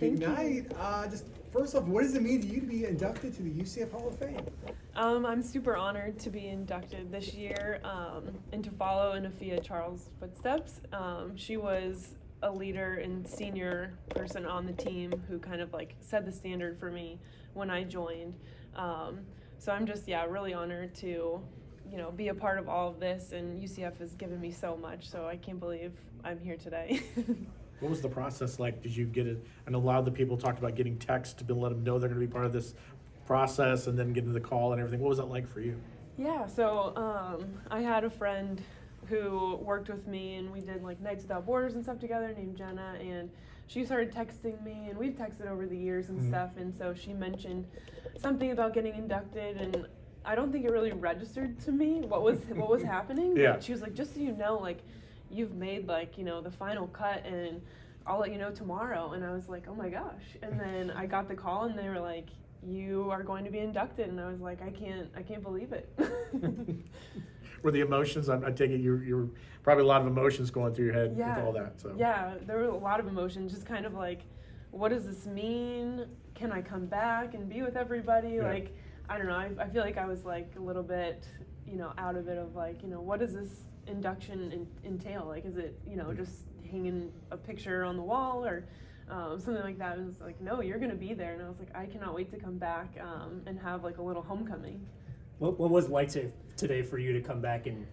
Good Thank you. night. Just first off, what does it mean to you to be inducted to the UCF Hall of Fame? I'm super honored to be inducted this year and to follow in Afia Charles' footsteps. She was a leader and senior person on the team who kind of like set the standard for me when I joined. So I'm just, really honored to, be a part of all of this, and UCF has given me so much, so I can't believe I'm here today. What was the process like? Did you get it? I know a lot of the people talked about getting text to let them know they're going to be part of this process and then getting the call and everything. What was that like for you? Yeah, so I had a friend who worked with me, and we did like Nights Without Borders and stuff together, named Jenna, and she started texting me, and we've texted over the years and stuff, and so she mentioned something about getting inducted, and I don't think it really registered to me what was happening. Yeah. But she was like, just so you know, like, you've made like, the final cut, and I'll let you know tomorrow. And I was like, oh my gosh. And then I got the call, and they were like, you are going to be inducted. And I was like, I can't believe it. Were the emotions, I take it you're probably a lot of emotions going through your head with all that. So. Yeah, there were a lot of emotions, just kind of like, what does this mean? Can I come back and be with everybody? Yeah. Like, I don't know, I feel like I was like a little bit, out of it of like, what does this induction entail? Like, is it, just hanging a picture on the wall or something like that? It was like, no, you're going to be there. And I was like, I cannot wait to come back and have like a little homecoming. What was it like today for you to come back and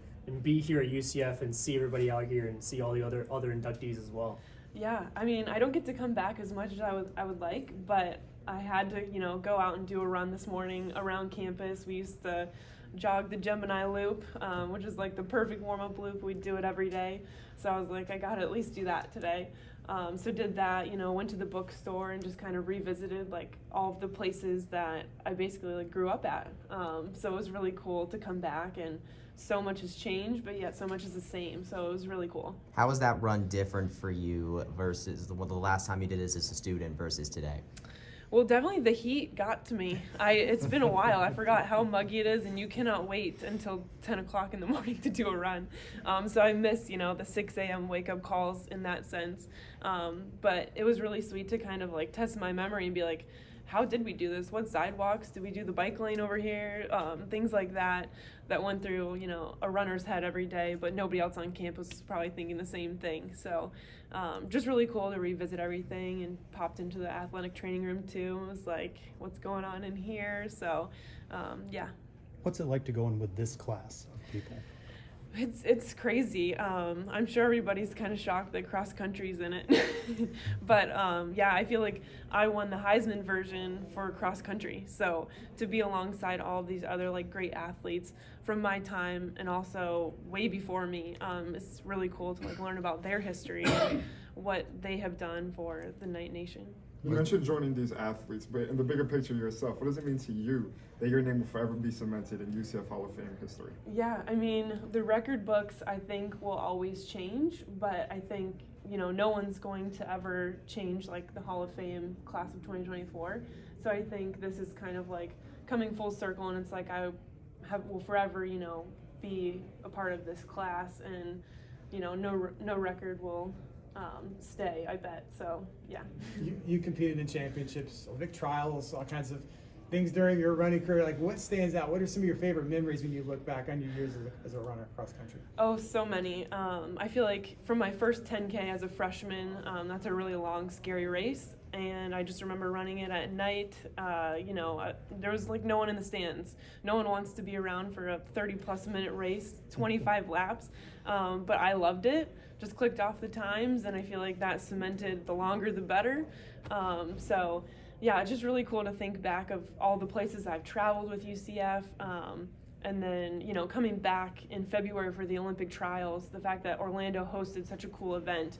be here at UCF and see everybody out here and see all the other inductees as well? Yeah, I mean, I don't get to come back as much as I would like, but I had to, go out and do a run this morning around campus. We used to jog the Gemini loop, which is like the perfect warm-up loop. We do it every day. So I was like, I gotta at least do that today. So did that, went to the bookstore and just kind of revisited like all of the places that I basically like grew up at. So it was really cool to come back, and so much has changed, but yet so much is the same. So it was really cool. How was that run different for you versus the last time you did this as a student versus today? Well, definitely the heat got to me. It's been a while. I forgot how muggy it is, and you cannot wait until 10 o'clock in the morning to do a run. So I miss, the 6 a.m. wake-up calls in that sense. But it was really sweet to kind of like test my memory and be like, how did we do this? What sidewalks? Did we do the bike lane over here? Things like that went through, a runner's head every day, but nobody else on campus was probably thinking the same thing. So just really cool to revisit everything, and popped into the athletic training room too. It was like, what's going on in here? So, yeah. What's it like to go in with this class of people? It's crazy. I'm sure everybody's kind of shocked that cross country's in it. But I feel like I won the Heisman version for cross country. So to be alongside all of these other like great athletes from my time and also way before me, it's really cool to like learn about their history and what they have done for the Knight Nation. You mentioned joining these athletes, but in the bigger picture yourself, what does it mean to you that your name will forever be cemented in UCF Hall of Fame history? Yeah, I mean, the record books I think will always change, but I think, no one's going to ever change like the Hall of Fame class of 2024. So I think this is kind of like coming full circle, and it's like I will forever, be a part of this class, and, no record will stay, I bet. So yeah. You competed in championships, Olympic trials, all kinds of things during your running career. Like, what stands out? What are some of your favorite memories when you look back on your years as a runner cross country? Oh, so many. I feel like from my first 10K as a freshman, that's a really long, scary race. And I just remember running it at night. There was like no one in the stands. No one wants to be around for a 30-plus minute race, 25 laps. But I loved it. Just clicked off the times, and I feel like that cemented the longer the better. So yeah, it's just really cool to think back of all the places I've traveled with UCF. And then, coming back in February for the Olympic trials, the fact that Orlando hosted such a cool event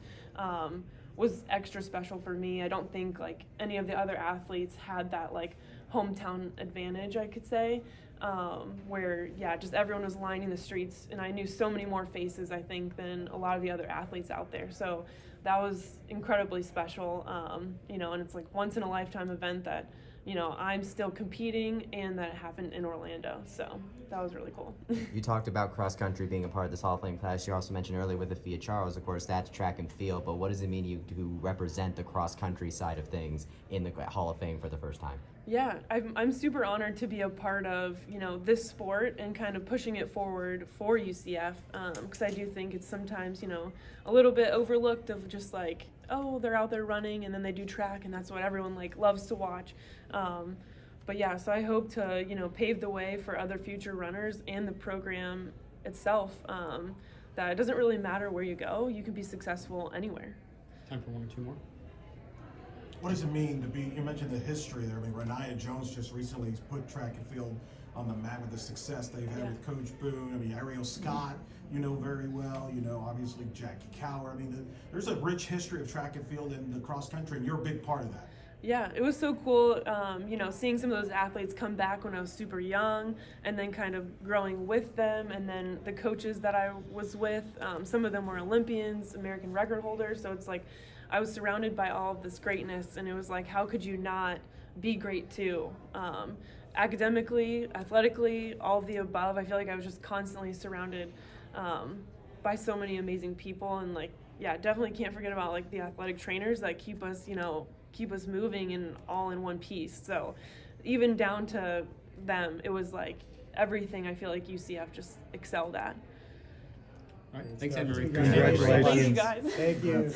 was extra special for me. I don't think like any of the other athletes had that like hometown advantage, I could say, where just everyone was lining the streets, and I knew so many more faces, I think, than a lot of the other athletes out there. So that was incredibly special, and it's like once in a lifetime event that you know, I'm still competing and that it happened in Orlando. So that was really cool. You talked about cross country being a part of this Hall of Fame class. You also mentioned earlier with the Fiat Charles, of course, that's track and field. But what does it mean to represent the cross country side of things in the Hall of Fame for the first time? Yeah, I'm super honored to be a part of, you know, this sport and kind of pushing it forward for UCF, because I do think it's sometimes, you know, a little bit overlooked of just like, oh, they're out there running and then they do track and that's what everyone like loves to watch. But yeah, so I hope to, you know, pave the way for other future runners and the program itself, that it doesn't really matter where you go, you can be successful anywhere. Time for one or two more. What does it mean to be, you mentioned the history there. I mean, Renaya Jones just recently put track and field on the map with the success they've had with Coach Boone. I mean, Ariel Scott, you know very well, you know, obviously Jackie Cower. I mean, there's a rich history of track and field in the cross country, and you're a big part of that. Yeah, it was so cool, you know, seeing some of those athletes come back when I was super young and then kind of growing with them, and then the coaches that I was with, some of them were Olympians, American record holders, so it's like I was surrounded by all of this greatness, and it was like, how could you not be great too? Academically, athletically, all of the above. I feel like I was just constantly surrounded by so many amazing people, and like, yeah, definitely can't forget about like the athletic trainers that keep us, you know, keep us moving and all in one piece. So even down to them, it was like everything I feel like UCF just excelled at. All right, thanks, Anne-Marie. Congratulations. Thank you guys. Thank you.